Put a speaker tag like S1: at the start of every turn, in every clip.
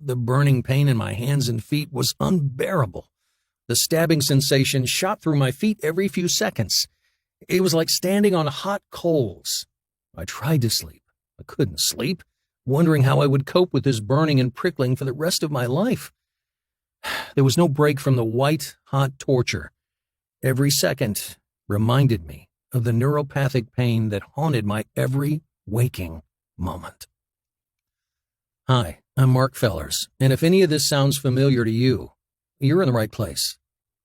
S1: The burning pain in my hands and feet was unbearable. The stabbing sensation shot through my feet every few seconds. It was like standing on hot coals. I tried to sleep. I couldn't sleep, wondering how I would cope with this burning and prickling for the rest of my life. There was no break from the white-hot torture. Every second reminded me of the neuropathic pain that haunted my every waking moment. Hi, I'm Mark Fellers, and if any of this sounds familiar to you, you're in the right place.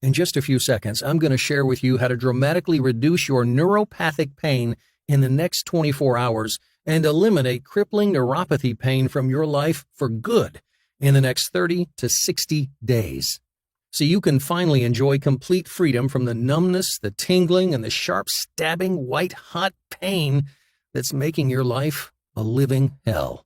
S1: In just a few seconds, I'm going to share with you how to dramatically reduce your neuropathic pain in the next 24 hours and eliminate crippling neuropathy pain from your life for good in the next 30 to 60 days. So you can finally enjoy complete freedom from the numbness, the tingling, and the sharp stabbing white-hot pain that's making your life a living hell.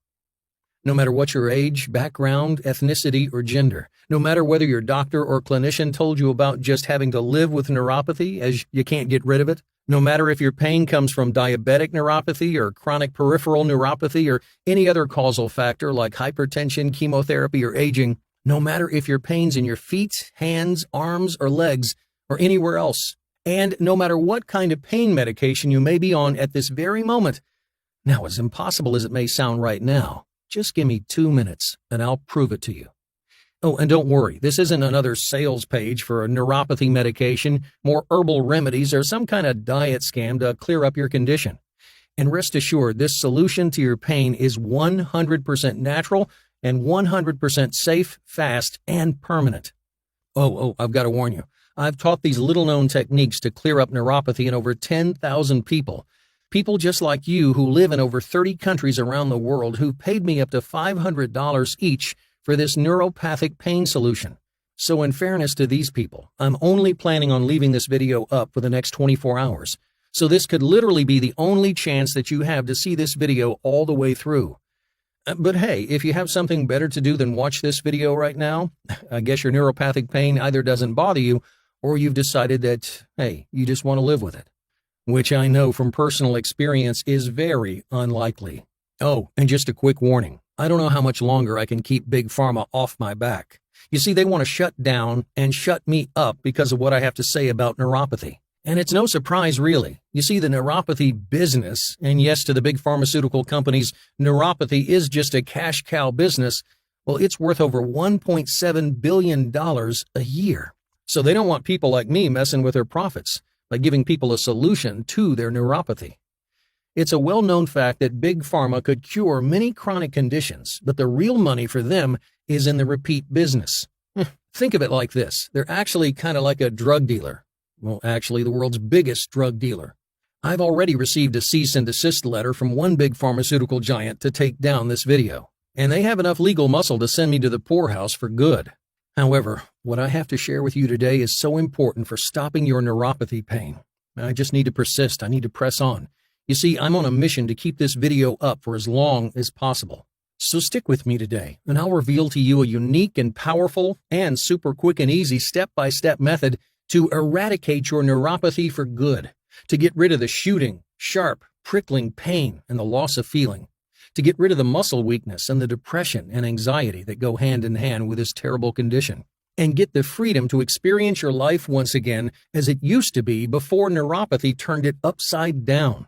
S1: No matter what your age, background, ethnicity, or gender, no matter whether your doctor or clinician told you about just having to live with neuropathy as you can't get rid of it, no matter if your pain comes from diabetic neuropathy or chronic peripheral neuropathy or any other causal factor like hypertension, chemotherapy, or aging, no matter if your pain's in your feet, hands, arms, or legs, or anywhere else, and no matter what kind of pain medication you may be on at this very moment. Now, as impossible as it may sound right now, just give me 2 minutes and I'll prove it to you. Oh, and don't worry, this isn't another sales page for a neuropathy medication, more herbal remedies, or some kind of diet scam to clear up your condition. And rest assured, this solution to your pain is 100% natural and 100% safe, fast, and permanent. I've got to warn you. I've taught these little-known techniques to clear up neuropathy in over 10,000 people. People just like you who live in over 30 countries around the world who paid me up to $500 each for this neuropathic pain solution. So in fairness to these people, I'm only planning on leaving this video up for the next 24 hours. So this could literally be the only chance that you have to see this video all the way through. But hey, if you have something better to do than watch this video right now, I guess your neuropathic pain either doesn't bother you or you've decided that, hey, you just want to live with it. Which I know from personal experience is very unlikely. Oh, and just a quick warning. I don't know how much longer I can keep Big Pharma off my back. You see, they want to shut down and shut me up because of what I have to say about neuropathy. And it's no surprise, really. You see, the neuropathy business, and yes, to the big pharmaceutical companies, neuropathy is just a cash cow business. Well, it's worth over $1.7 billion a year. So they don't want people like me messing with their profits by giving people a solution to their neuropathy. It's a well-known fact that Big Pharma could cure many chronic conditions, but the real money for them is in the repeat business. Think of it like this. They're actually kind of like a drug dealer. Well, actually, the world's biggest drug dealer. I've already received a cease and desist letter from one big pharmaceutical giant to take down this video, and they have enough legal muscle to send me to the poorhouse for good. However, what I have to share with you today is so important for stopping your neuropathy pain. I just need to persist. I need to press on. You see, I'm on a mission to keep this video up for as long as possible. So stick with me today, and I'll reveal to you a unique and powerful and super quick and easy step-by-step method to eradicate your neuropathy for good, to get rid of the shooting, sharp, prickling pain and the loss of feeling, to get rid of the muscle weakness and the depression and anxiety that go hand in hand with this terrible condition, and get the freedom to experience your life once again as it used to be before neuropathy turned it upside down.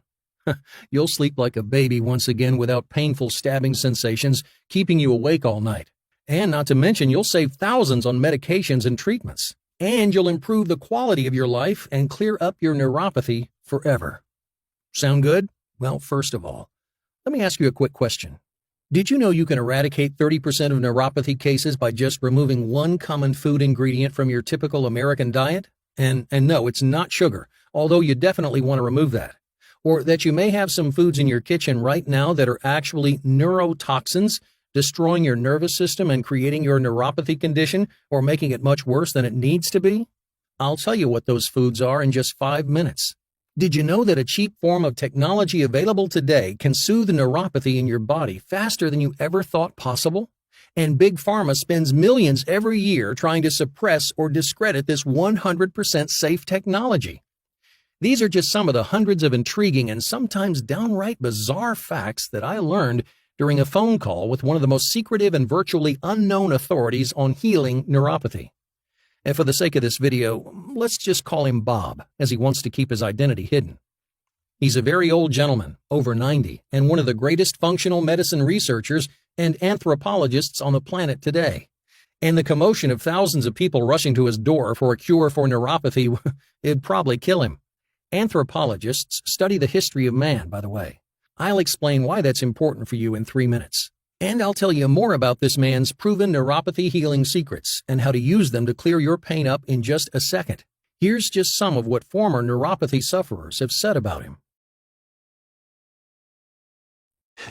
S1: You'll sleep like a baby once again without painful stabbing sensations keeping you awake all night. And not to mention, you'll save thousands on medications and treatments. And you'll improve the quality of your life and clear up your neuropathy forever. Sound good? Well, first of all, let me ask you a quick question. Did you know you can eradicate 30% of neuropathy cases by just removing one common food ingredient from your typical American diet? And no, it's not sugar, although you definitely want to remove that. Or that you may have some foods in your kitchen right now that are actually neurotoxins, destroying your nervous system and creating your neuropathy condition or making it much worse than it needs to be? I'll tell you what those foods are in just 5 minutes. Did you know that a cheap form of technology available today can soothe neuropathy in your body faster than you ever thought possible? And Big Pharma spends millions every year trying to suppress or discredit this 100% safe technology. These are just some of the hundreds of intriguing and sometimes downright bizarre facts that I learned during a phone call with one of the most secretive and virtually unknown authorities on healing neuropathy. And for the sake of this video, let's just call him Bob, as he wants to keep his identity hidden. He's a very old gentleman, over 90, and one of the greatest functional medicine researchers and anthropologists on the planet today. And the commotion of thousands of people rushing to his door for a cure for neuropathy, it'd probably kill him. Anthropologists study the history of man, by the way. I'll explain why that's important for you in 3 minutes. And I'll tell you more about this man's proven neuropathy healing secrets and how to use them to clear your pain up in just a second. Here's just some of what former neuropathy sufferers have said about him.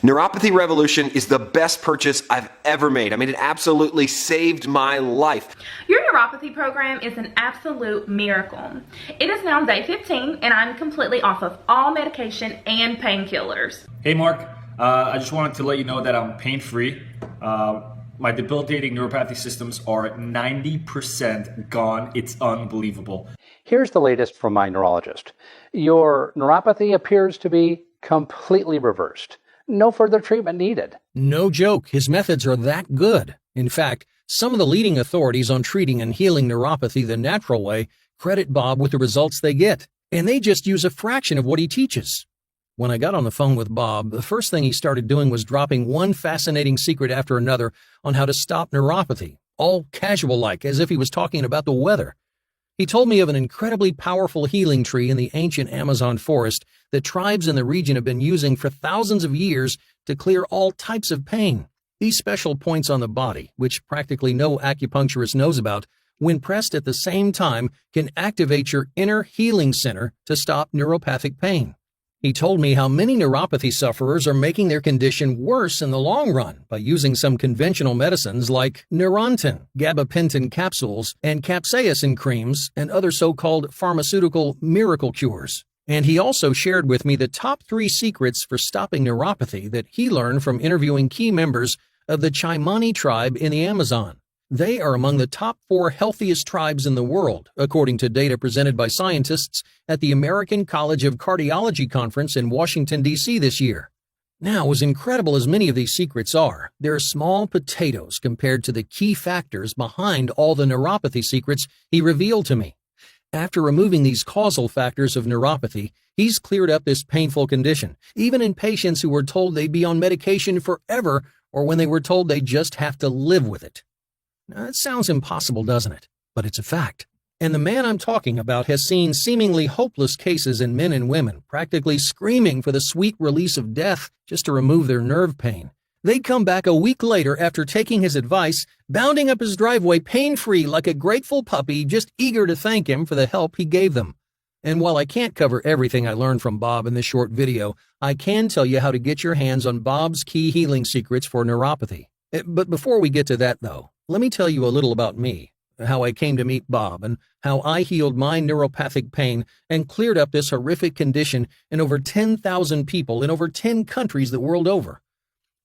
S2: Neuropathy Revolution is the best purchase I've ever made. I mean, it absolutely saved my life.
S3: Your neuropathy program is an absolute miracle. It is now day 15 and I'm completely off of all medication and painkillers.
S4: Hey Mark, I just wanted to let you know that I'm pain-free. My debilitating neuropathy symptoms are 90% gone. It's unbelievable.
S5: Here's the latest from my neurologist. Your neuropathy appears to be completely reversed. No further treatment needed.
S1: No joke, his methods are that good. In fact, some of the leading authorities on treating and healing neuropathy the natural way credit Bob with the results they get, and they just use a fraction of what he teaches. When I got on the phone with Bob, the first thing he started doing was dropping one fascinating secret after another on how to stop neuropathy, all casual-like, as if he was talking about the weather. He told me of an incredibly powerful healing tree in the ancient Amazon forest that tribes in the region have been using for thousands of years to clear all types of pain. These special points on the body, which practically no acupuncturist knows about, when pressed at the same time, can activate your inner healing center to stop neuropathic pain. He told me how many neuropathy sufferers are making their condition worse in the long run by using some conventional medicines like Neurontin, gabapentin capsules, and capsaicin creams, and other so-called pharmaceutical miracle cures. And he also shared with me the top 3 secrets for stopping neuropathy that he learned from interviewing key members of the Chaimani tribe in the Amazon. They are among the top 4 healthiest tribes in the world, according to data presented by scientists at the American College of Cardiology conference in Washington, D.C. this year. Now, as incredible as many of these secrets are, they're small potatoes compared to the key factors behind all the neuropathy secrets he revealed to me. After removing these causal factors of neuropathy, he's cleared up this painful condition, even in patients who were told they'd be on medication forever or when they were told they just have to live with it. Now, it sounds impossible, doesn't it? But it's a fact. And the man I'm talking about has seen seemingly hopeless cases in men and women, practically screaming for the sweet release of death just to remove their nerve pain. They'd come back a week later after taking his advice, bounding up his driveway pain-free like a grateful puppy, just eager to thank him for the help he gave them. And while I can't cover everything I learned from Bob in this short video, I can tell you how to get your hands on Bob's key healing secrets for neuropathy. But before we get to that, though, let me tell you a little about me, how I came to meet Bob, and how I healed my neuropathic pain and cleared up this horrific condition in over 10,000 people in over 10 countries the world over.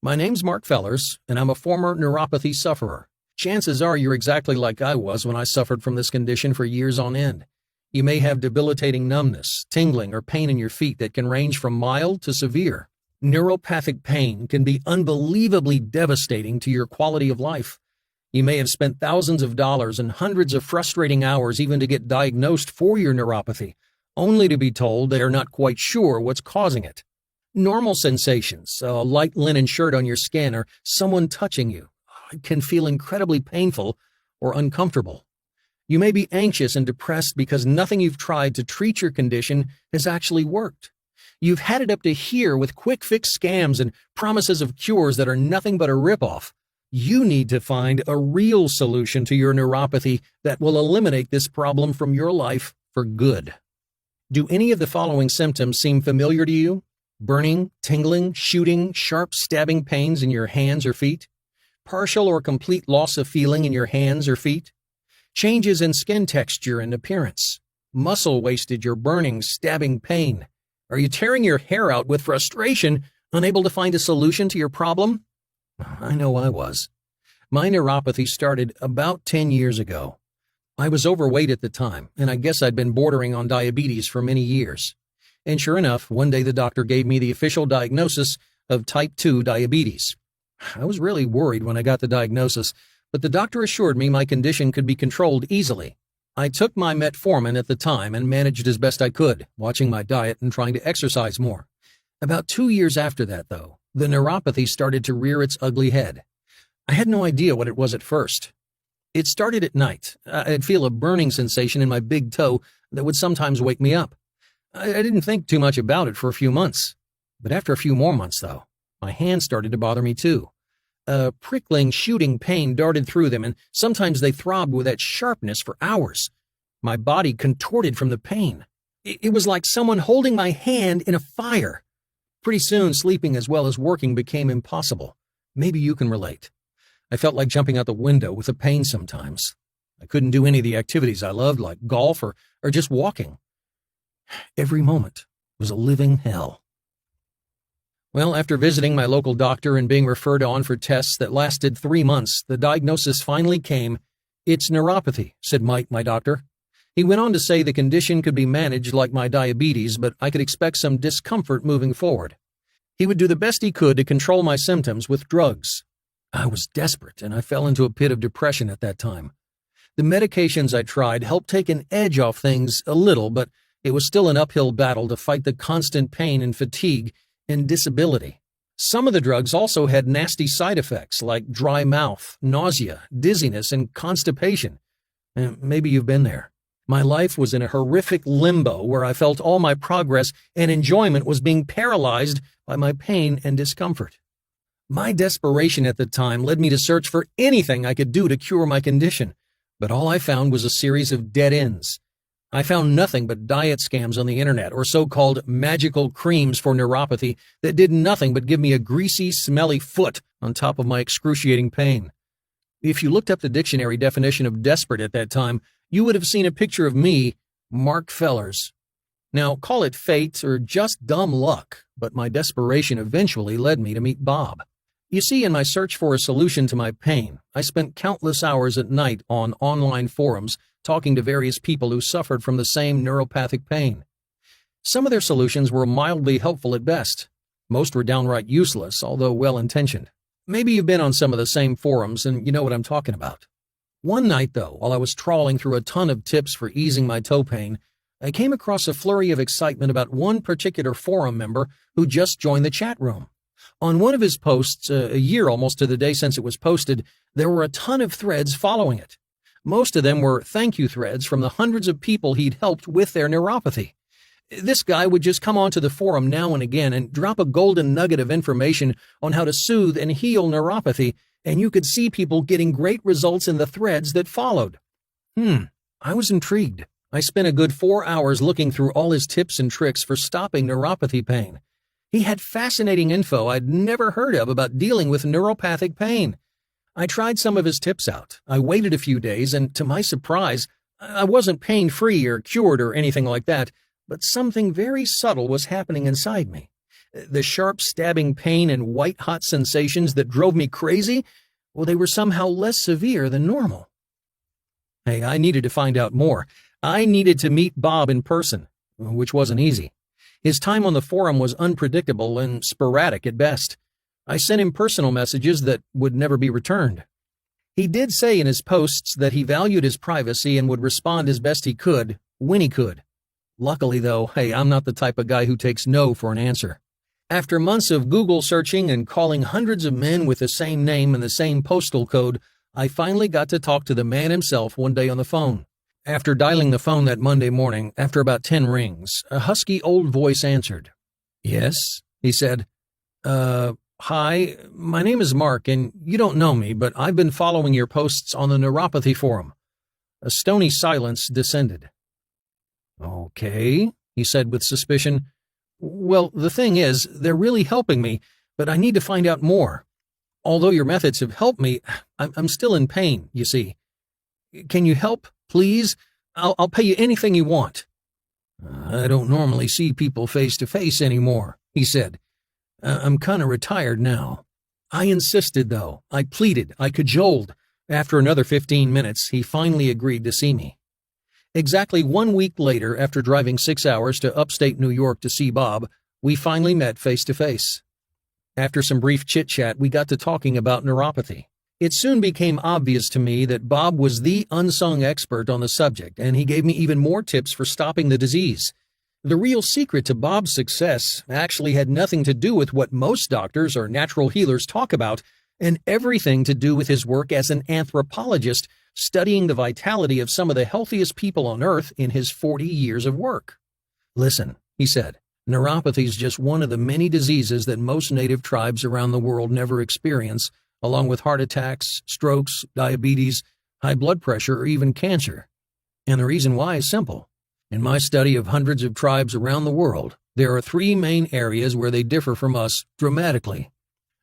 S1: My name's Mark Fellers, and I'm a former neuropathy sufferer. Chances are you're exactly like I was when I suffered from this condition for years on end. You may have debilitating numbness, tingling, or pain in your feet that can range from mild to severe. Neuropathic pain can be unbelievably devastating to your quality of life. You may have spent thousands of dollars and hundreds of frustrating hours even to get diagnosed for your neuropathy, only to be told they are not quite sure what's causing it. Normal sensations, a light linen shirt on your skin, or someone touching you, can feel incredibly painful or uncomfortable. You may be anxious and depressed because nothing you've tried to treat your condition has actually worked. You've had it up to here with quick fix scams and promises of cures that are nothing but a ripoff. You need to find a real solution to your neuropathy that will eliminate this problem from your life for good. Do any of the following symptoms seem familiar to you? Burning, tingling, shooting, sharp stabbing pains in your hands or feet? Partial or complete loss of feeling in your hands or feet? Changes in skin texture and appearance? Muscle wastage or burning, stabbing pain? Are you tearing your hair out with frustration, unable to find a solution to your problem? I know I was. My neuropathy started about 10 years ago. I was overweight at the time, and I guess I'd been bordering on diabetes for many years. And sure enough, one day the doctor gave me the official diagnosis of type 2 diabetes. I was really worried when I got the diagnosis, but the doctor assured me my condition could be controlled easily. I took my metformin at the time and managed as best I could, watching my diet and trying to exercise more. About 2 years after that, though, the neuropathy started to rear its ugly head. I had no idea what it was at first. It started at night. I'd feel a burning sensation in my big toe that would sometimes wake me up. I didn't think too much about it for a few months. But after a few more months, though, my hands started to bother me too. A prickling, shooting pain darted through them, and sometimes they throbbed with that sharpness for hours. My body contorted from the pain. It was like someone holding my hand in a fire. Pretty soon, sleeping as well as working became impossible. Maybe you can relate. I felt like jumping out the window with the pain sometimes. I couldn't do any of the activities I loved, like golf or just walking. Every moment was a living hell. Well, after visiting my local doctor and being referred on for tests that lasted 3 months, the diagnosis finally came. It's neuropathy, said Mike, my doctor. He went on to say the condition could be managed like my diabetes, but I could expect some discomfort moving forward. He would do the best he could to control my symptoms with drugs. I was desperate, and I fell into a pit of depression at that time. The medications I tried helped take an edge off things a little, but it was still an uphill battle to fight the constant pain and fatigue and disability. Some of the drugs also had nasty side effects like dry mouth, nausea, dizziness, and constipation. Maybe you've been there. My life was in a horrific limbo where I felt all my progress and enjoyment was being paralyzed by my pain and discomfort. My desperation at the time led me to search for anything I could do to cure my condition, but all I found was a series of dead ends. I found nothing but diet scams on the internet or so-called magical creams for neuropathy that did nothing but give me a greasy, smelly foot on top of my excruciating pain. If you looked up the dictionary definition of desperate at that time, you would have seen a picture of me, Mark Fellers. Now, call it fate or just dumb luck, but my desperation eventually led me to meet Bob. You see, in my search for a solution to my pain, I spent countless hours at night on online forums talking to various people who suffered from the same neuropathic pain. Some of their solutions were mildly helpful at best. Most were downright useless, although well-intentioned. Maybe you've been on some of the same forums and you know what I'm talking about. One night, though, while I was trawling through a ton of tips for easing my toe pain, I came across a flurry of excitement about one particular forum member who just joined the chat room. On one of his posts, a year almost to the day since it was posted, there were a ton of threads following it. Most of them were thank you threads from the hundreds of people he'd helped with their neuropathy. This guy would just come onto the forum now and again and drop a golden nugget of information on how to soothe and heal neuropathy, and you could see people getting great results in the threads that followed. I was intrigued. I spent a good 4 hours looking through all his tips and tricks for stopping neuropathy pain. He had fascinating info I'd never heard of about dealing with neuropathic pain. I tried some of his tips out. I waited a few days, and to my surprise, I wasn't pain-free or cured or anything like that, but something very subtle was happening inside me. The sharp stabbing pain and white-hot sensations that drove me crazy, well, they were somehow less severe than normal. Hey, I needed to find out more. I needed to meet Bob in person, which wasn't easy. His time on the forum was unpredictable and sporadic at best. I sent him personal messages that would never be returned. He did say in his posts that he valued his privacy and would respond as best he could, when he could. Luckily, though, hey, I'm not the type of guy who takes no for an answer. After months of Google searching and calling hundreds of men with the same name and the same postal code, I finally got to talk to the man himself one day on the phone. After dialing the phone that Monday morning, after about 10 rings, a husky old voice answered. "Yes," he said. Hi, my name is Mark, and you don't know me, but I've been following your posts on the Neuropathy forum." A stony silence descended. "Okay," he said with suspicion. "Well, the thing is, they're really helping me, but I need to find out more. Although your methods have helped me, I'm still in pain, you see. Can you help, please? I'll pay you anything you want." "I don't normally see people face to face anymore," he said. "I'm kind of retired now." I insisted, though. I pleaded. I cajoled. After another 15 minutes, he finally agreed to see me. Exactly 1 week later, after driving 6 hours to upstate New York to see Bob, we finally met face to face. After some brief chit-chat, we got to talking about neuropathy. It soon became obvious to me that Bob was the unsung expert on the subject, and he gave me even more tips for stopping the disease. The real secret to Bob's success actually had nothing to do with what most doctors or natural healers talk about, and everything to do with his work as an anthropologist, studying the vitality of some of the healthiest people on earth in his 40 years of work. "Listen," he said, "neuropathy is just one of the many diseases that most native tribes around the world never experience, along with heart attacks, strokes, diabetes, high blood pressure, or even cancer. And the reason why is simple. In my study of hundreds of tribes around the world, there are 3 main areas where they differ from us dramatically.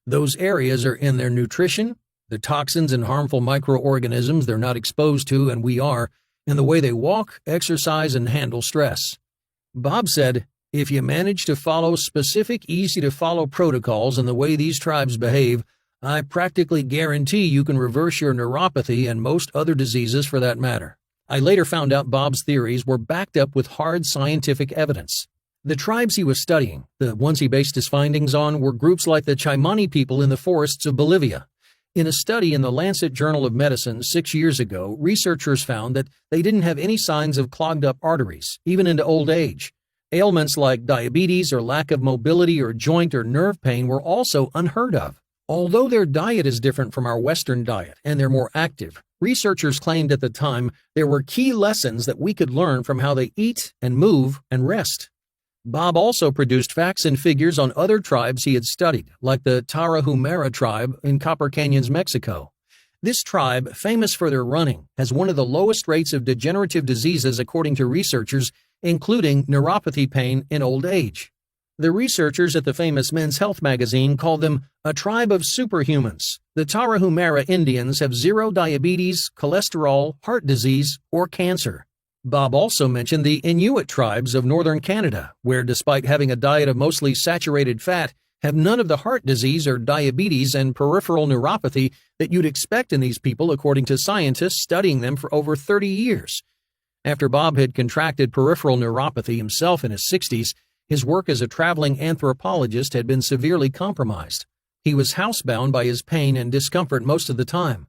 S1: Those areas are in their nutrition, the toxins and harmful microorganisms they're not exposed to and we are, and the way they walk, exercise, and handle stress." Bob said, "If you manage to follow specific, easy-to-follow protocols in the way these tribes behave, I practically guarantee you can reverse your neuropathy and most other diseases for that matter." I later found out Bob's theories were backed up with hard scientific evidence. The tribes he was studying, the ones he based his findings on, were groups like the Chaimani people in the forests of Bolivia. In a study in the Lancet Journal of Medicine 6 years ago, researchers found that they didn't have any signs of clogged up arteries, even into old age. Ailments like diabetes or lack of mobility or joint or nerve pain were also unheard of. Although their diet is different from our Western diet and they're more active, researchers claimed at the time there were key lessons that we could learn from how they eat and move and rest. Bob also produced facts and figures on other tribes he had studied, like the Tarahumara tribe in Copper Canyons, Mexico. This tribe, famous for their running, has one of the lowest rates of degenerative diseases according to researchers, including neuropathy pain in old age. The researchers at the famous Men's Health magazine called them a tribe of superhumans. The Tarahumara Indians have 0 diabetes, cholesterol, heart disease, or cancer. Bob also mentioned the Inuit tribes of northern Canada, where despite having a diet of mostly saturated fat, have none of the heart disease or diabetes and peripheral neuropathy that you'd expect in these people according to scientists studying them for over 30 years. After Bob had contracted peripheral neuropathy himself in his 60s, his work as a traveling anthropologist had been severely compromised. He was housebound by his pain and discomfort most of the time.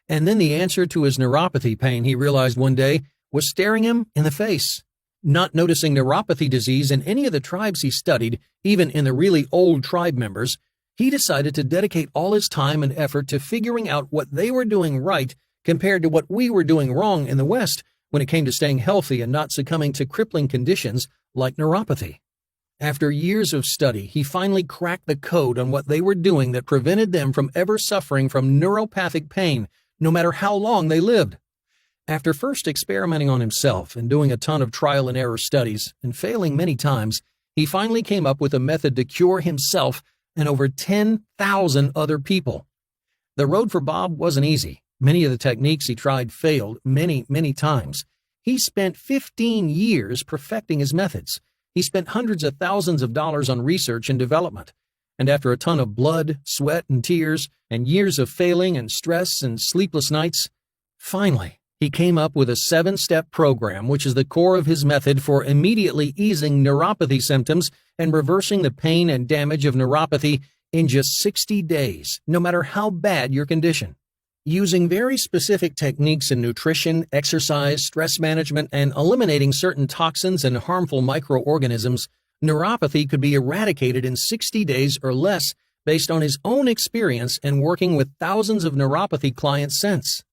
S1: And then the answer to his neuropathy pain, he realized one day, was staring him in the face. Not noticing neuropathy disease in any of the tribes he studied, even in the really old tribe members, he decided to dedicate all his time and effort to figuring out what they were doing right compared to what we were doing wrong in the West when it came to staying healthy and not succumbing to crippling conditions like neuropathy. After years of study, he finally cracked the code on what they were doing that prevented them from ever suffering from neuropathic pain, no matter how long they lived. After first experimenting on himself and doing a ton of trial and error studies and failing many times, he finally came up with a method to cure himself and over 10,000 other people. The road for Bob wasn't easy. Many of the techniques he tried failed many, many times. He spent 15 years perfecting his methods. He spent hundreds of thousands of dollars on research and development. And after a ton of blood, sweat, and tears, and years of failing and stress and sleepless nights, finally, he came up with a 7-step program, which is the core of his method for immediately easing neuropathy symptoms and reversing the pain and damage of neuropathy in just 60 days, no matter how bad your condition. Using very specific techniques in nutrition, exercise, stress management, and eliminating certain toxins and harmful microorganisms, neuropathy could be eradicated in 60 days or less based on his own experience and working with thousands of neuropathy clients since.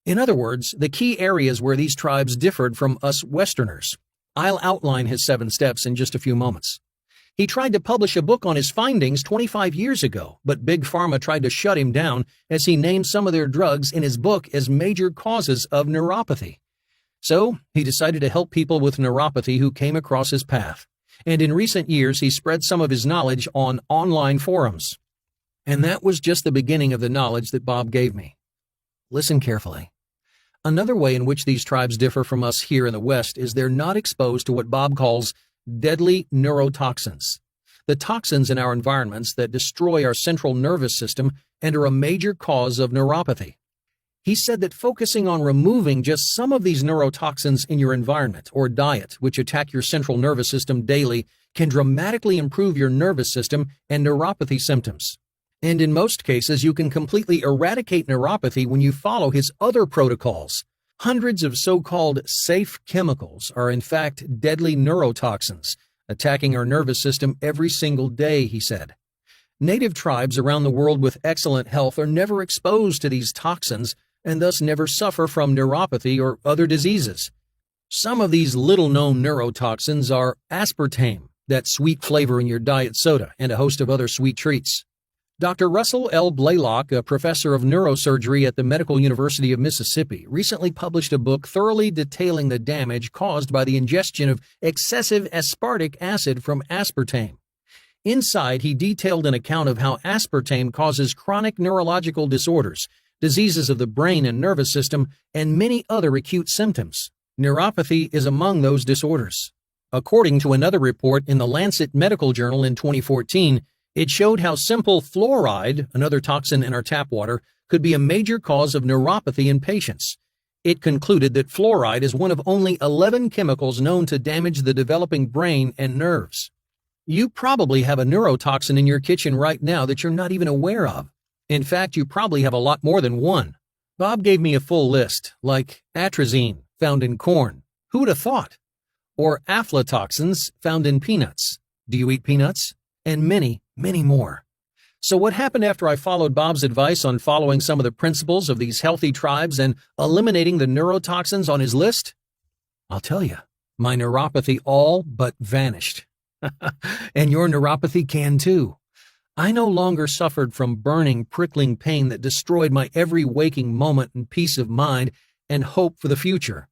S1: In other words, the key areas where these tribes differed from us Westerners. I'll outline his 7 steps in just a few moments. He tried to publish a book on his findings 25 years ago, but Big Pharma tried to shut him down as he named some of their drugs in his book as major causes of neuropathy. So, he decided to help people with neuropathy who came across his path. And in recent years, he spread some of his knowledge on online forums. And that was just the beginning of the knowledge that Bob gave me. Listen carefully. Another way in which these tribes differ from us here in the West is they're not exposed to what Bob calls deadly neurotoxins, the toxins in our environments that destroy our central nervous system and are a major cause of neuropathy. He said that focusing on removing just some of these neurotoxins in your environment or diet, which attack your central nervous system daily, can dramatically improve your nervous system and neuropathy symptoms. And in most cases, you can completely eradicate neuropathy when you follow his other protocols. Hundreds of so-called safe chemicals are in fact deadly neurotoxins, attacking our nervous system every single day, he said. Native tribes around the world with excellent health are never exposed to these toxins and thus never suffer from neuropathy or other diseases. Some of these little-known neurotoxins are aspartame, that sweet flavor in your diet soda, and a host of other sweet treats. Dr. Russell L. Blaylock, a professor of neurosurgery at the Medical University of Mississippi, recently published a book thoroughly detailing the damage caused by the ingestion of excessive aspartic acid from aspartame. Inside, he detailed an account of how aspartame causes chronic neurological disorders, diseases of the brain and nervous system, and many other acute symptoms. Neuropathy is among those disorders. According to another report in the Lancet Medical Journal in 2014, it showed how simple fluoride, another toxin in our tap water, could be a major cause of neuropathy in patients. It concluded that fluoride is one of only 11 chemicals known to damage the developing brain and nerves. You probably have a neurotoxin in your kitchen right now that you're not even aware of. In fact, you probably have a lot more than one. Bob gave me a full list, like atrazine, found in corn. Who would have thought? Or aflatoxins, found in peanuts. Do you eat peanuts? And many, many more. So what happened after I followed Bob's advice on following some of the principles of these healthy tribes and eliminating the neurotoxins on his list? I'll tell you, my neuropathy all but vanished. And your neuropathy can too. I no longer suffered from burning, prickling pain that destroyed my every waking moment and peace of mind and hope for the future.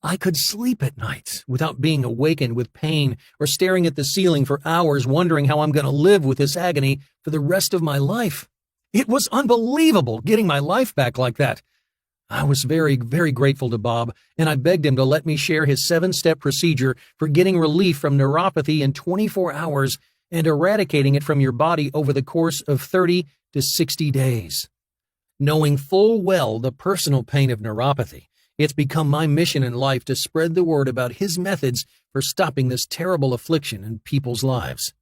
S1: I could sleep at night without being awakened with pain or staring at the ceiling for hours wondering how I'm going to live with this agony for the rest of my life. It was unbelievable getting my life back like that. I was very, very grateful to Bob, and I begged him to let me share his 7-step procedure for getting relief from neuropathy in 24 hours and eradicating it from your body over the course of 30 to 60 days. Knowing full well the personal pain of neuropathy, it's become my mission in life to spread the word about his methods for stopping this terrible affliction in people's lives.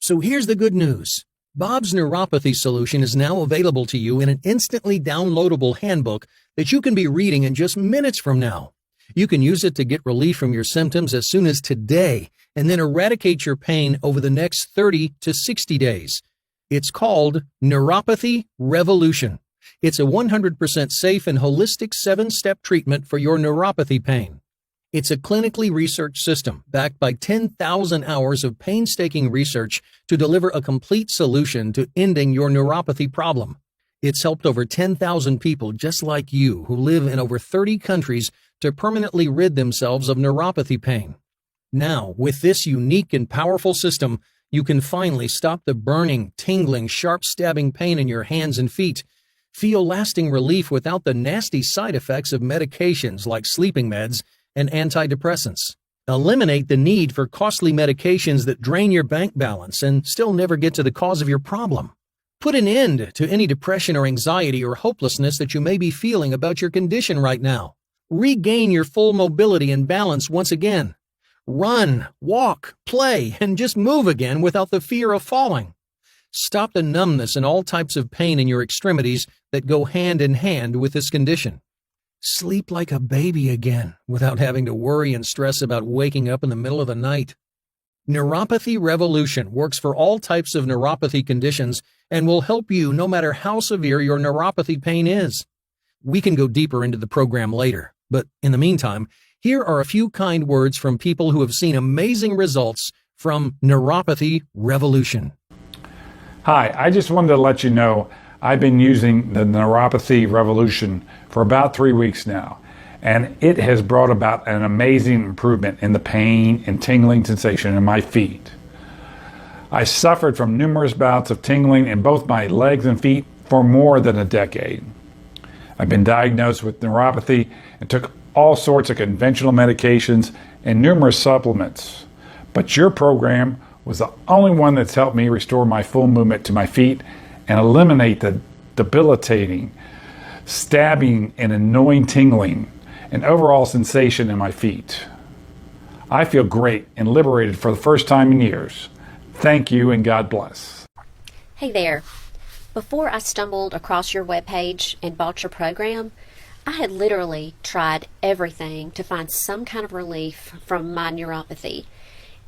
S1: So here's the good news. Bob's Neuropathy Solution is now available to you in an instantly downloadable handbook that you can be reading in just minutes from now. You can use it to get relief from your symptoms as soon as today and then eradicate your pain over the next 30 to 60 days. It's called Neuropathy Revolution. It's a 100% safe and holistic 7-step treatment for your neuropathy pain. It's a clinically researched system backed by 10,000 hours of painstaking research to deliver a complete solution to ending your neuropathy problem. It's helped over 10,000 people just like you who live in over 30 countries to permanently rid themselves of neuropathy pain. Now, with this unique and powerful system, you can finally stop the burning, tingling, sharp-stabbing pain in your hands and feet, feel lasting relief without the nasty side effects of medications like sleeping meds and antidepressants. Eliminate the need for costly medications that drain your bank balance and still never get to the cause of your problem. Put an end to any depression or anxiety or hopelessness that you may be feeling about your condition right now. Regain your full mobility and balance once again. Run, walk, play, and just move again without the fear of falling. Stop the numbness and all types of pain in your extremities that go hand in hand with this condition. Sleep like a baby again without having to worry and stress about waking up in the middle of the night. Neuropathy Revolution works for all types of neuropathy conditions and will help you no matter how severe your neuropathy pain is. We can go deeper into the program later, but in the meantime, here are a few kind words from people who have seen amazing results from Neuropathy Revolution.
S6: Hi, I just wanted to let you know I've been using the Neuropathy Revolution for about 3 weeks now, and it has brought about an amazing improvement in the pain and tingling sensation in my feet. I suffered from numerous bouts of tingling in both my legs and feet for more than a decade. I've been diagnosed with neuropathy and took all sorts of conventional medications and numerous supplements, but your program was the only one that's helped me restore my full movement to my feet and eliminate the debilitating stabbing and annoying tingling, and overall sensation in my feet. I feel great and liberated for the first time in years. Thank you and God bless.
S7: Hey there. Before I stumbled across your webpage and bought your program, I had literally tried everything to find some kind of relief from my neuropathy.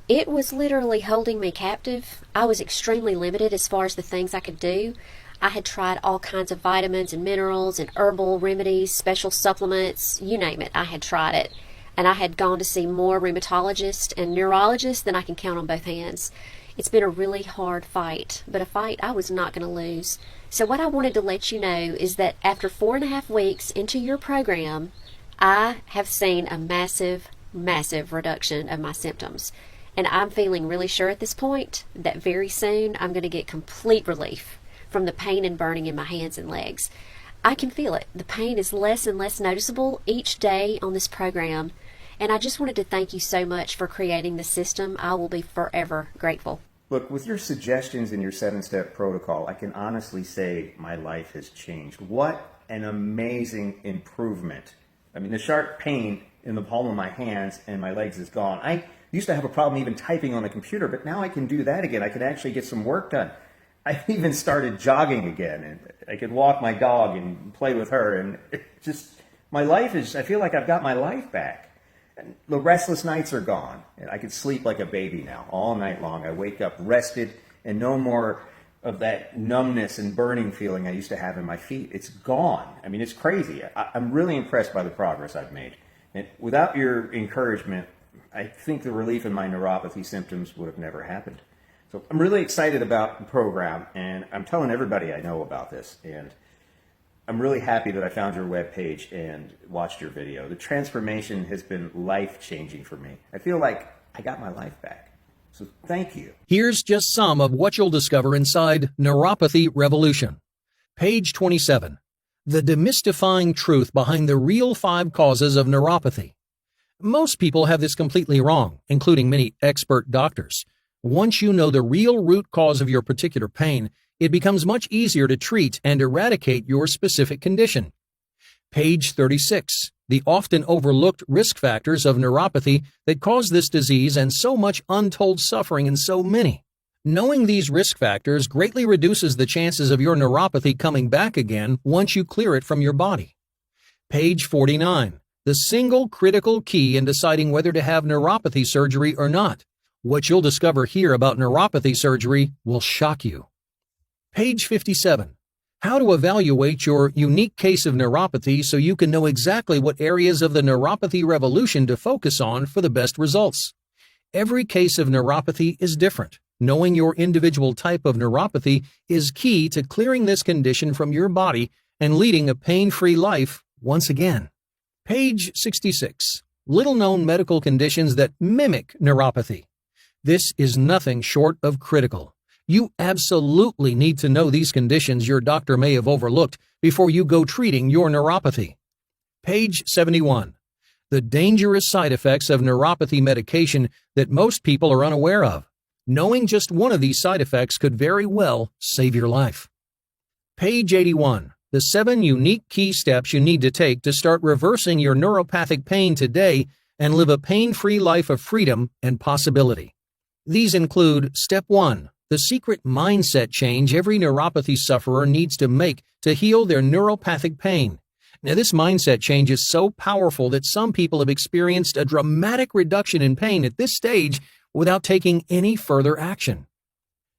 S7: It was literally holding me captive. I was extremely limited as far as the things I could do. I had tried all kinds of vitamins and minerals and herbal remedies, special supplements, you name it. I had tried it. And I had gone to see more rheumatologists and neurologists than I can count on both hands. It's been a really hard fight, but a fight I was not going to lose. So what I wanted to let you know is that after 4.5 weeks into your program, I have seen a massive reduction of my symptoms. And I'm feeling really sure at this point that very soon I'm going to get complete relief from the pain and burning in my hands and legs. I can feel it. The pain is less and less noticeable each day on this program. And I just wanted to thank you so much for creating the system. I will be forever grateful.
S8: Look, with your suggestions in your 7-step protocol, I can honestly say my life has changed. What an amazing improvement. I mean, the sharp pain in the palm of my hands and my legs is gone. I used to have a problem even typing on the computer, but now I can do that again. I can actually get some work done. I even started jogging again, and I could walk my dog and play with her, and my life is, I feel like I've got my life back. And the restless nights are gone, and I can sleep like a baby now all night long. I wake up rested and no more of that numbness and burning feeling I used to have in my feet. It's gone. I mean, it's crazy. I'm really impressed by the progress I've made. And without your encouragement, I think the relief in my neuropathy symptoms would have never happened. So I'm really excited about the program, and I'm telling everybody I know about this. And I'm really happy that I found your webpage and watched your video. The transformation has been life-changing for me. I feel like I got my life back. So thank you.
S1: Here's just some of what you'll discover inside Neuropathy Revolution. Page 27. The demystifying truth behind the real 5 causes of neuropathy. Most people have this completely wrong, including many expert doctors. Once you know the real root cause of your particular pain, it becomes much easier to treat and eradicate your specific condition. Page 36. The often overlooked risk factors of neuropathy that cause this disease and so much untold suffering in so many. Knowing these risk factors greatly reduces the chances of your neuropathy coming back again once you clear it from your body. Page 49. The single critical key in deciding whether to have neuropathy surgery or not. What you'll discover here about neuropathy surgery will shock you. Page 57. How to evaluate your unique case of neuropathy so you can know exactly what areas of the neuropathy revolution to focus on for the best results. Every case of neuropathy is different. Knowing your individual type of neuropathy is key to clearing this condition from your body and leading a pain-free life once again. Page 66. Little-known medical conditions that mimic neuropathy. This is nothing short of critical. You absolutely need to know these conditions your doctor may have overlooked before you go treating your neuropathy. Page 71. The dangerous side effects of neuropathy medication that most people are unaware of. Knowing just one of these side effects could very well save your life. Page 81. The 7 unique key steps you need to take to start reversing your neuropathic pain today and live a pain-free life of freedom and possibility. These include Step 1. The secret mindset change every neuropathy sufferer needs to make to heal their neuropathic pain. Now, this mindset change is so powerful that some people have experienced a dramatic reduction in pain at this stage without taking any further action.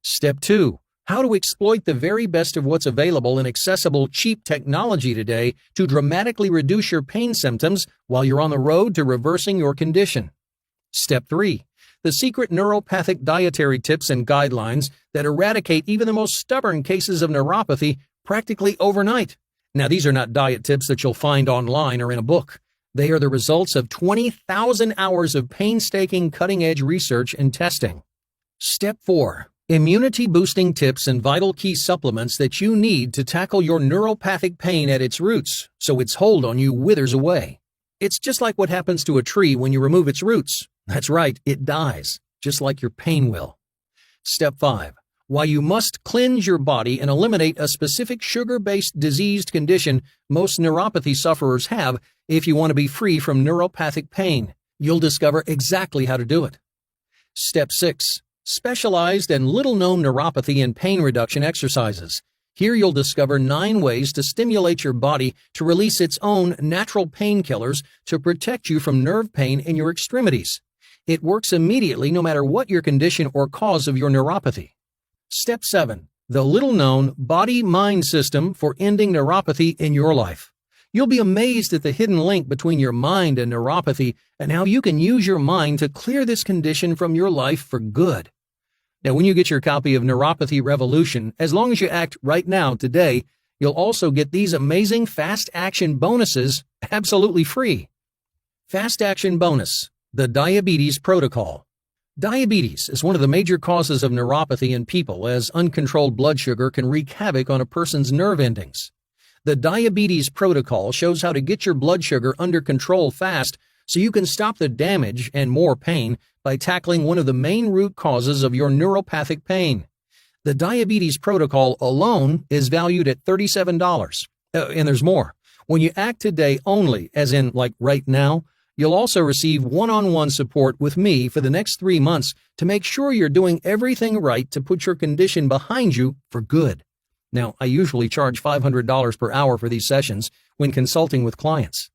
S1: Step 2. How to exploit the very best of what's available in accessible, cheap technology today to dramatically reduce your pain symptoms while you're on the road to reversing your condition. Step 3. The secret neuropathic dietary tips and guidelines that eradicate even the most stubborn cases of neuropathy practically overnight. Now, these are not diet tips that you'll find online or in a book. They are the results of 20,000 hours of painstaking cutting-edge research and testing. Step 4. Immunity-boosting tips and vital key supplements that you need to tackle your neuropathic pain at its roots so its hold on you withers away. It's just like what happens to a tree when you remove its roots. That's right, it dies, just like your pain will. Step 5. why you must cleanse your body and eliminate a specific sugar-based diseased condition most neuropathy sufferers have if you want to be free from neuropathic pain. You'll discover exactly how to do it. Step 6. Specialized and little-known neuropathy and pain reduction exercises. Here you'll discover 9 ways to stimulate your body to release its own natural painkillers to protect you from nerve pain in your extremities. It works immediately no matter what your condition or cause of your neuropathy. Step 7. The little-known body-mind system for ending neuropathy in your life. You'll be amazed at the hidden link between your mind and neuropathy and how you can use your mind to clear this condition from your life for good. Now, when you get your copy of Neuropathy Revolution, as long as you act right now today, you'll also get these amazing fast action bonuses absolutely free. Fast action bonus, the diabetes protocol. Diabetes is one of the major causes of neuropathy in people, as uncontrolled blood sugar can wreak havoc on a person's nerve endings. The diabetes protocol shows how to get your blood sugar under control fast so you can stop the damage and more pain by tackling one of the main root causes of your neuropathic pain. The diabetes protocol alone is valued at $37. And there's more. When you act today only, as in like right now, you'll also receive one-on-one support with me for the next 3 months to make sure you're doing everything right to put your condition behind you for good. Now, I usually charge $500 per hour for these sessions when consulting with clients.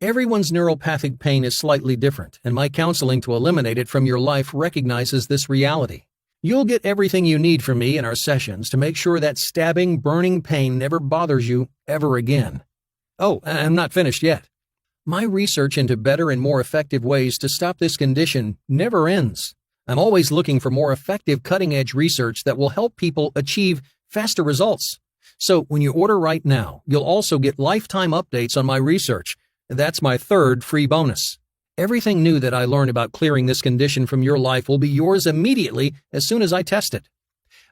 S1: Everyone's neuropathic pain is slightly different, and my counseling to eliminate it from your life recognizes this reality. You'll get everything you need from me in our sessions to make sure that stabbing, burning pain never bothers you ever again. Oh, I'm not finished yet. My research into better and more effective ways to stop this condition never ends. I'm always looking for more effective cutting-edge research that will help people achieve faster results. So when you order right now, you'll also get lifetime updates on my research. That's my 3rd free bonus. Everything new that I learn about clearing this condition from your life will be yours immediately as soon as I test it.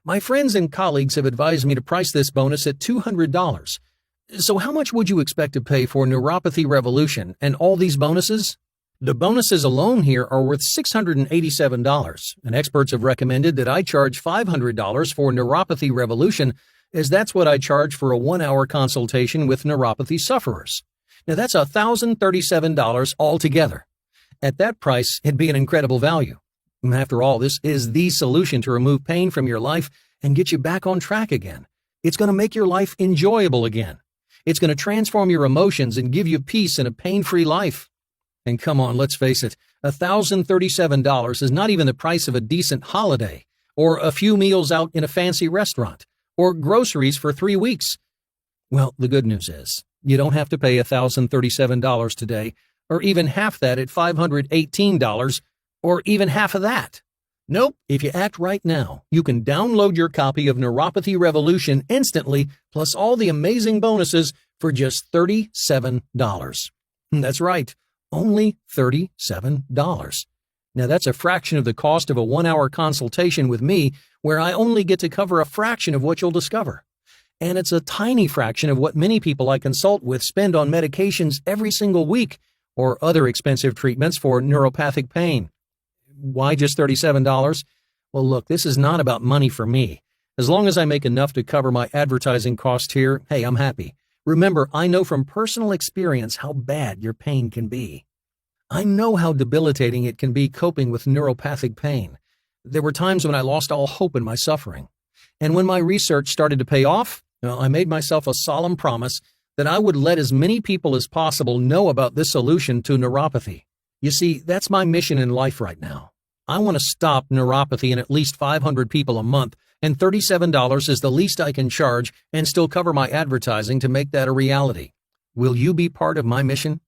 S1: My friends and colleagues have advised me to price this bonus at $200. So how much would you expect to pay for Neuropathy Revolution and all these bonuses? The bonuses alone here are worth $687, and experts have recommended that I charge $500 for Neuropathy Revolution, as that's what I charge for a 1-hour consultation with neuropathy sufferers. Now that's $1,037 altogether. At that price, it'd be an incredible value. After all, this is the solution to remove pain from your life and get you back on track again. It's going to make your life enjoyable again. It's going to transform your emotions and give you peace in a pain-free life. And come on, let's face it, $1,037 is not even the price of a decent holiday, or a few meals out in a fancy restaurant, or groceries for 3 weeks. Well, the good news is, you don't have to pay $1,037 today, or even half that at $518, or even half of that. Nope, if you act right now, you can download your copy of Neuropathy Revolution instantly, plus all the amazing bonuses for just $37. That's right, only $37. Now that's a fraction of the cost of a 1-hour consultation with me, where I only get to cover a fraction of what you'll discover. And it's a tiny fraction of what many people I consult with spend on medications every single week or other expensive treatments for neuropathic pain. Why just $37? Well, look, this is not about money for me. As long as I make enough to cover my advertising cost here, hey, I'm happy. Remember, I know from personal experience how bad your pain can be. I know how debilitating it can be coping with neuropathic pain. There were times when I lost all hope in my suffering. And when my research started to pay off, well, I made myself a solemn promise that I would let as many people as possible know about this solution to neuropathy. You see, that's my mission in life right now. I want to stop neuropathy in at least 500 people a month, and $37 is the least I can charge and still cover my advertising to make that a reality. Will you be part of my mission?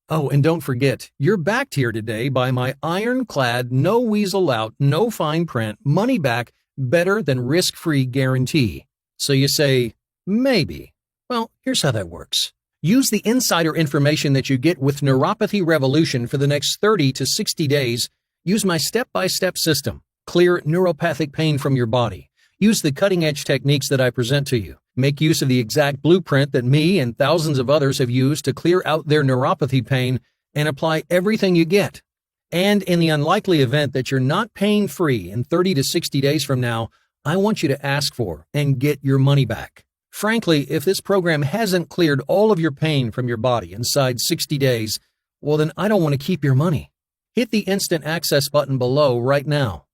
S1: Oh, and don't forget, you're backed here today by my ironclad, no weasel out, no fine print, money back, better than risk-free guarantee. So you say, maybe. Well, here's how that works. Use the insider information that you get with Neuropathy Revolution for the next 30 to 60 days. Use my step-by-step system. Clear neuropathic pain from your body. Use the cutting-edge techniques that I present to you. Make use of the exact blueprint that me and thousands of others have used to clear out their neuropathy pain, and apply everything you get. And in the unlikely event that you're not pain-free in 30 to 60 days from now, I want you to ask for and get your money back. Frankly, if this program hasn't cleared all of your pain from your body inside 60 days, well then I don't want to keep your money. Hit the instant access button below right now.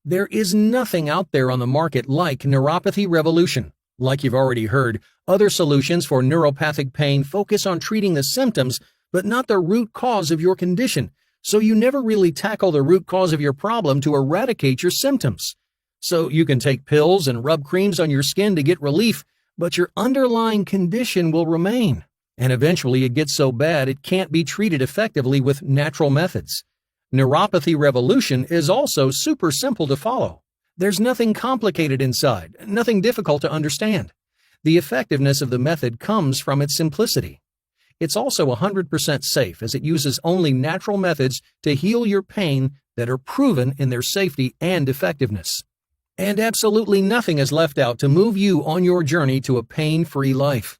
S1: There is nothing out there on the market like Neuropathy Revolution. Like you've already heard, other solutions for neuropathic pain focus on treating the symptoms, but not the root cause of your condition. So you never really tackle the root cause of your problem to eradicate your symptoms. So you can take pills and rub creams on your skin to get relief, but your underlying condition will remain. And eventually it gets so bad it can't be treated effectively with natural methods. Neuropathy Revolution is also super simple to follow. There's nothing complicated inside, nothing difficult to understand. The effectiveness of the method comes from its simplicity. It's also 100% safe as it uses only natural methods to heal your pain that are proven in their safety and effectiveness. And absolutely nothing is left out to move you on your journey to a pain-free life.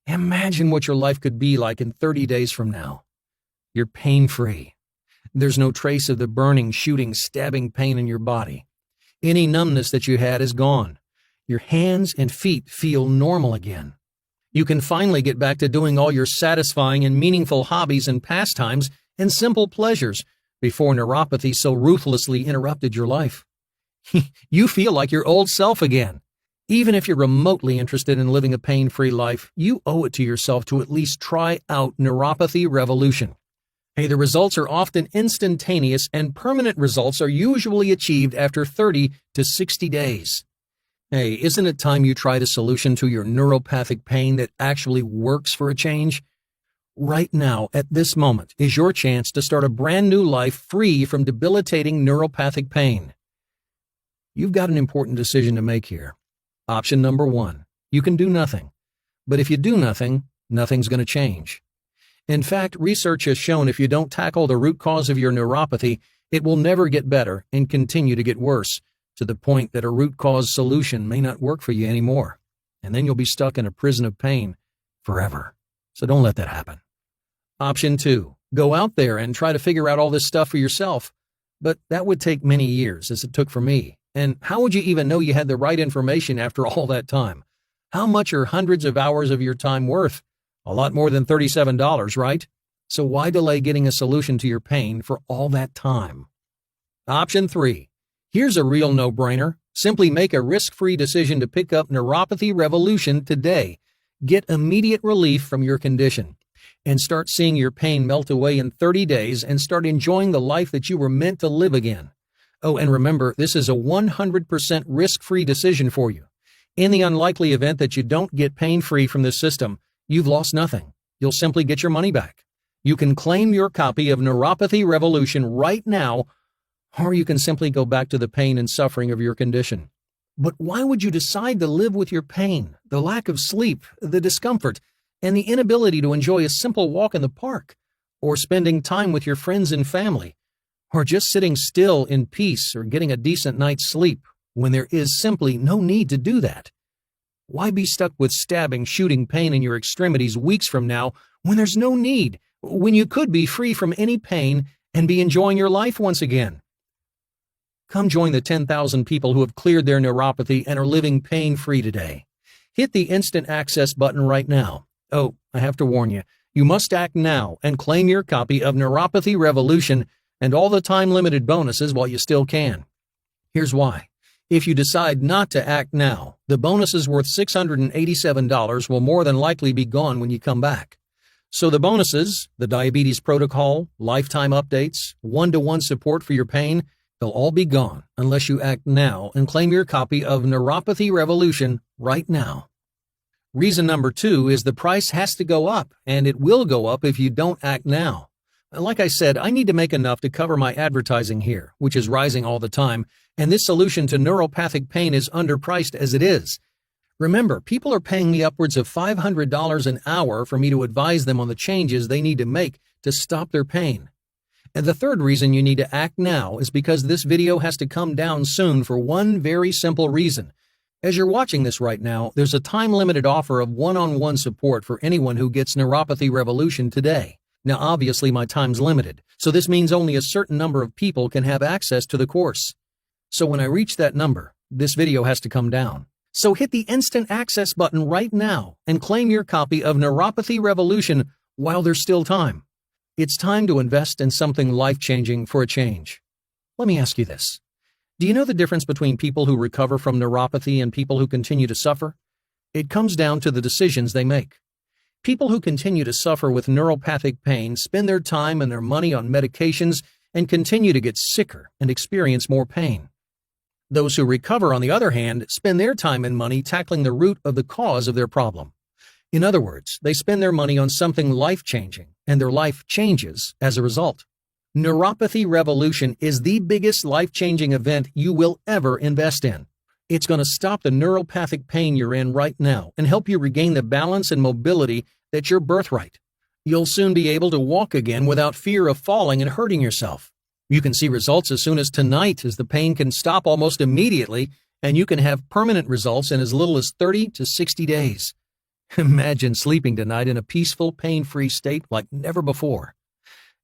S1: Imagine what your life could be like in 30 days from now. You're pain-free. There's no trace of the burning, shooting, stabbing pain in your body. Any numbness that you had is gone. Your hands and feet feel normal again. You can finally get back to doing all your satisfying and meaningful hobbies and pastimes and simple pleasures before neuropathy so ruthlessly interrupted your life. You feel like your old self again. Even if you're remotely interested in living a pain-free life, you owe it to yourself to at least try out Neuropathy Revolution. Hey, the results are often instantaneous and permanent results are usually achieved after 30 to 60 days. Hey, isn't it time you tried a solution to your neuropathic pain that actually works for a change? Right now, at this moment, is your chance to start a brand new life free from debilitating neuropathic pain. You've got an important decision to make here. Option number 1, you can do nothing. But if you do nothing, nothing's going to change. In fact, research has shown if you don't tackle the root cause of your neuropathy, it will never get better and continue to get worse, to the point that a root cause solution may not work for you anymore. And then you'll be stuck in a prison of pain forever. So don't let that happen. Option 2, go out there and try to figure out all this stuff for yourself. But that would take many years, as it took for me. And how would you even know you had the right information after all that time? How much are hundreds of hours of your time worth? A lot more than $37, right? So why delay getting a solution to your pain for all that time? Option 3. Here's a real no-brainer. Simply make a risk-free decision to pick up Neuropathy Revolution today. Get immediate relief from your condition. And start seeing your pain melt away in 30 days and start enjoying the life that you were meant to live again. Oh, and remember, this is a 100% risk-free decision for you. In the unlikely event that you don't get pain-free from this system, you've lost nothing. You'll simply get your money back. You can claim your copy of Neuropathy Revolution right now, or you can simply go back to the pain and suffering of your condition. But why would you decide to live with your pain, the lack of sleep, the discomfort, and the inability to enjoy a simple walk in the park, or spending time with your friends and family, or just sitting still in peace or getting a decent night's sleep when there is simply no need to do that? Why be stuck with stabbing, shooting pain in your extremities weeks from now when there's no need, when you could be free from any pain and be enjoying your life once again? Come join the 10,000 people who have cleared their neuropathy and are living pain-free today. Hit the instant access button right now. Oh, I have to warn you, you must act now and claim your copy of Neuropathy Revolution and all the time-limited bonuses while you still can. Here's why. If you decide not to act now, the bonuses worth $687 will more than likely be gone when you come back. So the bonuses, the diabetes protocol, lifetime updates, one-to-one support for your pain, they'll all be gone unless you act now and claim your copy of Neuropathy Revolution right now. Reason number 2 is the price has to go up, and it will go up if you don't act now. Like I said, I need to make enough to cover my advertising here, which is rising all the time, and this solution to neuropathic pain is underpriced as it is. Remember, people are paying me upwards of $500 an hour for me to advise them on the changes they need to make to stop their pain. And the third reason you need to act now is because this video has to come down soon for one very simple reason. As you're watching this right now, there's a time-limited offer of one-on-one support for anyone who gets Neuropathy Revolution today. Now, obviously, my time's limited, so this means only a certain number of people can have access to the course. So when I reach that number, This video has to come down. So hit the instant access button right now and claim your copy of Neuropathy Revolution while there's still time. It's time to invest in something life-changing for a change. Let me ask you this. Do you know the difference between people who recover from neuropathy and people who continue to suffer? It comes down to the decisions they make. People who continue to suffer with neuropathic pain spend their time and their money on medications and continue to get sicker and experience more pain. Those who recover, on the other hand, spend their time and money tackling the root of the cause of their problem. In other words, they spend their money on something life-changing, and their life changes as a result. Neuropathy Revolution is the biggest life-changing event you will ever invest in. It's going to stop the neuropathic pain you're in right now and help you regain the balance and mobility that's your birthright. You'll soon be able to walk again without fear of falling and hurting yourself. You can see results as soon as tonight, as the pain can stop almost immediately, and you can have permanent results in as little as 30 to 60 days. Imagine sleeping tonight in a peaceful, pain-free state like never before.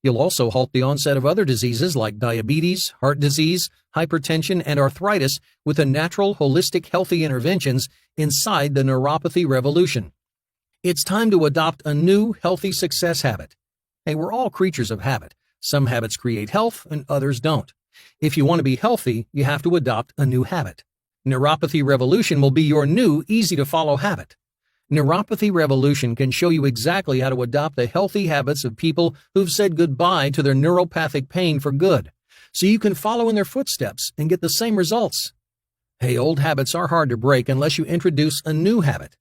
S1: You'll also halt the onset of other diseases like diabetes, heart disease, hypertension, and arthritis with the natural, holistic, healthy interventions inside the Neuropathy Revolution. It's time to adopt a new, healthy success habit. Hey, we're all creatures of habit. Some habits create health and others don't. If you want to be healthy, you have to adopt a new habit. Neuropathy Revolution will be your new, easy-to-follow habit. Neuropathy Revolution can show you exactly how to adopt the healthy habits of people who've said goodbye to their neuropathic pain for good, so you can follow in their footsteps and get the same results. Hey, old habits are hard to break unless you introduce a new habit.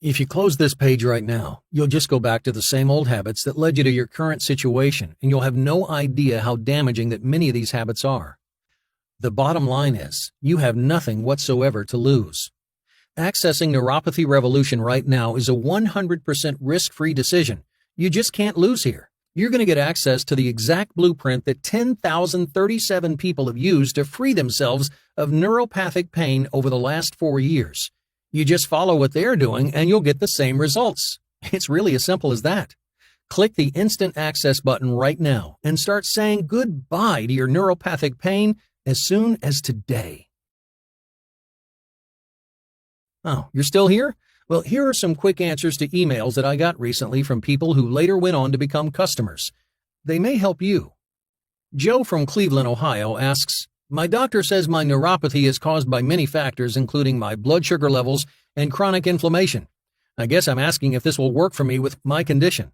S1: If you close this page right now, you'll just go back to the same old habits that led you to your current situation, and you'll have no idea how damaging that many of these habits are. The bottom line is, you have nothing whatsoever to lose. Accessing Neuropathy Revolution right now is a 100% risk-free decision. You just can't lose here. You're going to get access to the exact blueprint that 10,037 people have used to free themselves of neuropathic pain over the last 4 years. You just follow what they're doing and you'll get the same results. It's really as simple as that. Click the instant access button right now and start saying goodbye to your neuropathic pain as soon as today. Oh, you're still here? Well, here are some quick answers to emails that I got recently from people who later went on to become customers. They may help you. Joe from Cleveland, Ohio asks, my doctor says my neuropathy is caused by many factors, including my blood sugar levels and chronic inflammation. I guess I'm asking if this will work for me with my condition.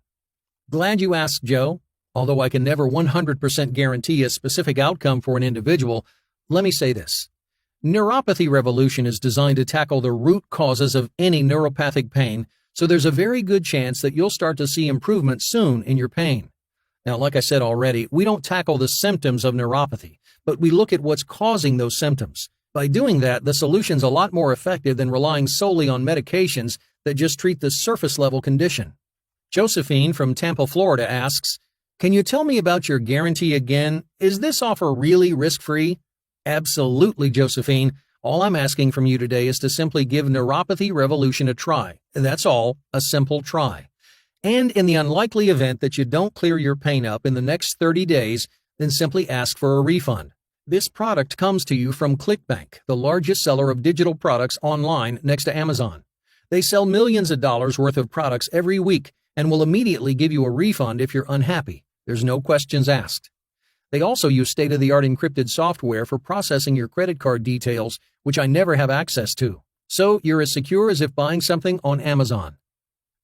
S1: Glad you asked, Joe. Although I can never 100% guarantee a specific outcome for an individual, let me say this. Neuropathy Revolution is designed to tackle the root causes of any neuropathic pain, so there's a very good chance that you'll start to see improvement soon in your pain. Now, like I said already, we don't tackle the symptoms of neuropathy, but we look at what's causing those symptoms. By doing that, the solution's a lot more effective than relying solely on medications that just treat the surface-level condition. Josephine from Tampa, Florida asks, can you tell me about your guarantee again? Is this offer really risk-free? Absolutely, Josephine. All I'm asking from you today is to simply give Neuropathy Revolution a try. That's all, a simple try. And in the unlikely event that you don't clear your pain up in the next 30 days, then simply ask for a refund. This product comes to you from ClickBank, the largest seller of digital products online next to Amazon. They sell millions of dollars worth of products every week and will immediately give you a refund if you're unhappy. There's no questions asked. They also use state-of-the-art encrypted software for processing your credit card details, which I never have access to. So you're as secure as if buying something on Amazon.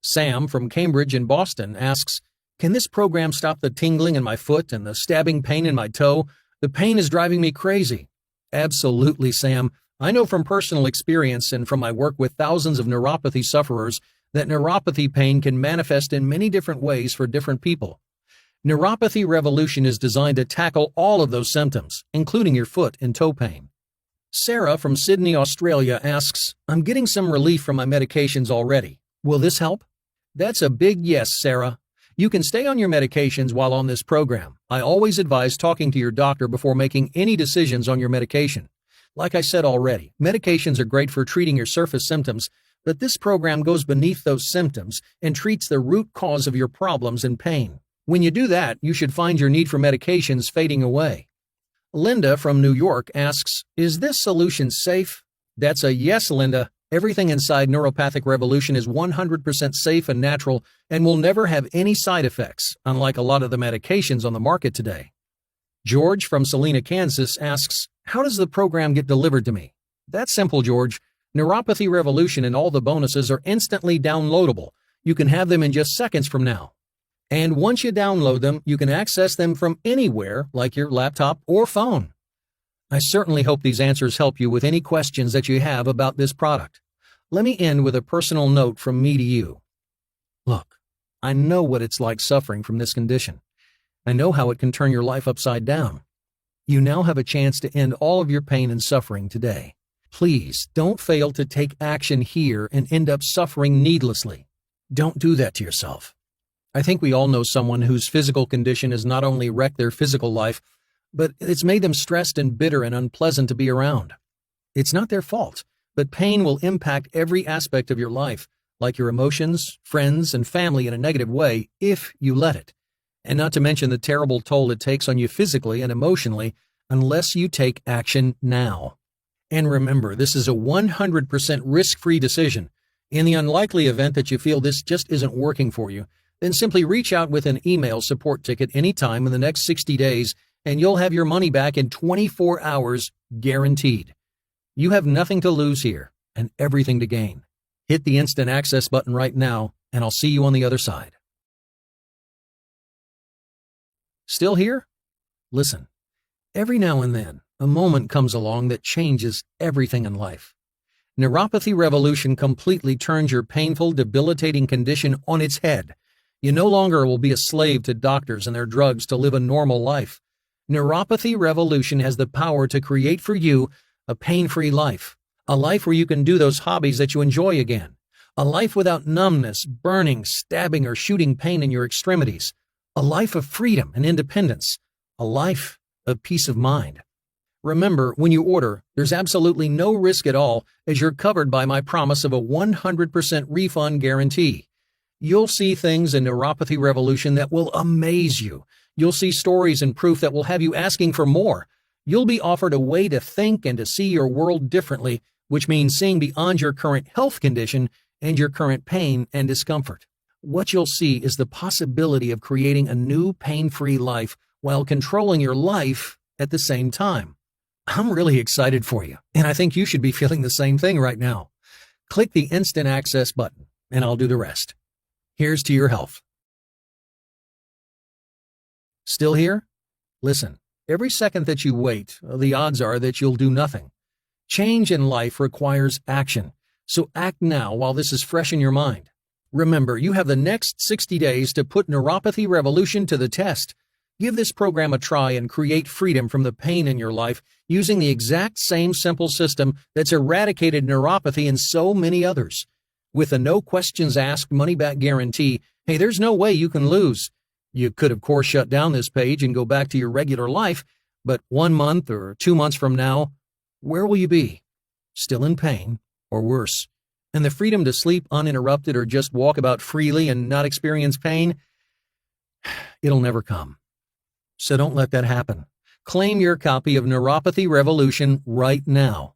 S1: Sam from Cambridge in Boston asks, can this program stop the tingling in my foot and the stabbing pain in my toe? The pain is driving me crazy. Absolutely, Sam. I know from personal experience and from my work with thousands of neuropathy sufferers that neuropathy pain can manifest in many different ways for different people. Neuropathy Revolution is designed to tackle all of those symptoms, including your foot and toe pain. Sarah from Sydney, Australia asks, I'm getting some relief from my medications already. Will this help? That's a big yes, Sarah. You can stay on your medications while on this program. I always advise talking to your doctor before making any decisions on your medication. Like I said already, medications are great for treating your surface symptoms, but this program goes beneath those symptoms and treats the root cause of your problems and pain. When you do that, you should find your need for medications fading away. Linda from New York asks, is this solution safe? That's a yes, Linda. Everything inside Neuropathic Revolution is 100% safe and natural and will never have any side effects, unlike a lot of the medications on the market today. George from Salina, Kansas asks, how does the program get delivered to me? That's simple, George. Neuropathy Revolution and all the bonuses are instantly downloadable. You can have them in just seconds from now. And once you download them, you can access them from anywhere, like your laptop or phone. I certainly hope these answers help you with any questions that you have about this product. Let me end with a personal note from me to you. Look, I know what it's like suffering from this condition. I know how it can turn your life upside down. You now have a chance to end all of your pain and suffering today. Please don't fail to take action here and end up suffering needlessly. Don't do that to yourself. I think we all know someone whose physical condition has not only wrecked their physical life, but it's made them stressed and bitter and unpleasant to be around. It's not their fault, but pain will impact every aspect of your life, like your emotions, friends, and family in a negative way, if you let it. And not to mention the terrible toll it takes on you physically and emotionally unless you take action now. And remember, this is a 100% risk-free decision. In the unlikely event that you feel this just isn't working for you, then simply reach out with an email support ticket anytime in the next 60 days, and you'll have your money back in 24 hours, guaranteed. You have nothing to lose here and everything to gain. Hit the instant access button right now, and I'll see you on the other side. Still here? Listen, every now and then, a moment comes along that changes everything in life. Neuropathy Revolution completely turns your painful, debilitating condition on its head. You no longer will be a slave to doctors and their drugs to live a normal life. Neuropathy Revolution has the power to create for you a pain-free life, a life where you can do those hobbies that you enjoy again, a life without numbness, burning, stabbing, or shooting pain in your extremities, a life of freedom and independence, a life of peace of mind. Remember, when you order, there's absolutely no risk at all, as you're covered by my promise of a 100% refund guarantee. You'll see things in Neuropathy Revolution that will amaze you. You'll see stories and proof that will have you asking for more. You'll be offered a way to think and to see your world differently, which means seeing beyond your current health condition and your current pain and discomfort. What you'll see is the possibility of creating a new pain-free life while controlling your life at the same time. I'm really excited for you, and I think you should be feeling the same thing right now. Click the instant access button, and I'll do the rest. Here's to your health. Still here? Listen, every second that you wait, the odds are that you'll do nothing. Change in life requires action, so act now while this is fresh in your mind. Remember, you have the next 60 days to put Neuropathy Revolution to the test. Give this program a try and create freedom from the pain in your life using the exact same simple system that's eradicated neuropathy and so many others. With a no questions asked money-back guarantee, hey, there's no way you can lose. You could, of course, shut down this page and go back to your regular life, but 1 month or 2 months from now, where will you be? Still in pain, or worse. And the freedom to sleep uninterrupted or just walk about freely and not experience pain? It'll never come. So don't let that happen. Claim your copy of Neuropathy Revolution right now.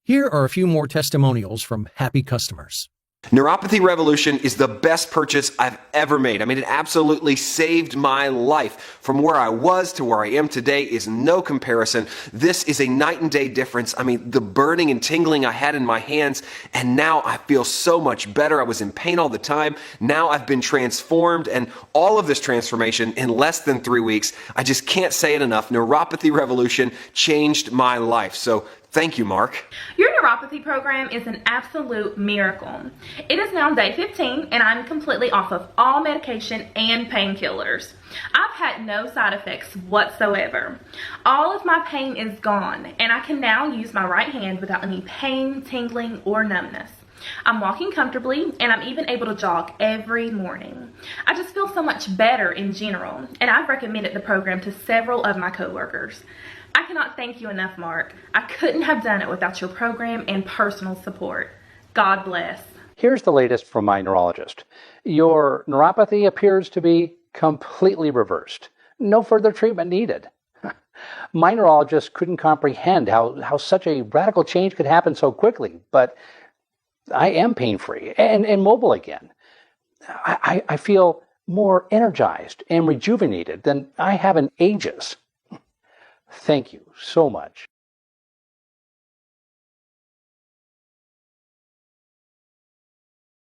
S1: Here are a few more testimonials from happy customers.
S2: Neuropathy Revolution is the best purchase I've ever made. I mean, it absolutely saved my life. From where I was to where I am today is no comparison. This is a night and day difference. I mean, the burning and tingling I had in my hands, and now I feel so much better. I was in pain all the time. Now I've been transformed, and all of this transformation in less than 3 weeks. I just can't say it enough. Neuropathy Revolution changed my life. So thank you, Mark.
S3: Your neuropathy program is an absolute miracle. It is now day 15 and I'm completely off of all medication and painkillers. I've had no side effects whatsoever. All of my pain is gone and I can now use my right hand without any pain, tingling, or numbness. I'm walking comfortably and I'm even able to jog every morning. I just feel so much better in general, and I've recommended the program to several of my coworkers. I cannot thank you enough, Mark. I couldn't have done it without your program and personal support. God bless.
S5: Here's the latest from my neurologist. Your neuropathy appears to be completely reversed. No further treatment needed. My neurologist couldn't comprehend how such a radical change could happen so quickly, but I am pain-free and mobile again. I feel more energized and rejuvenated than I have in ages. Thank you so much.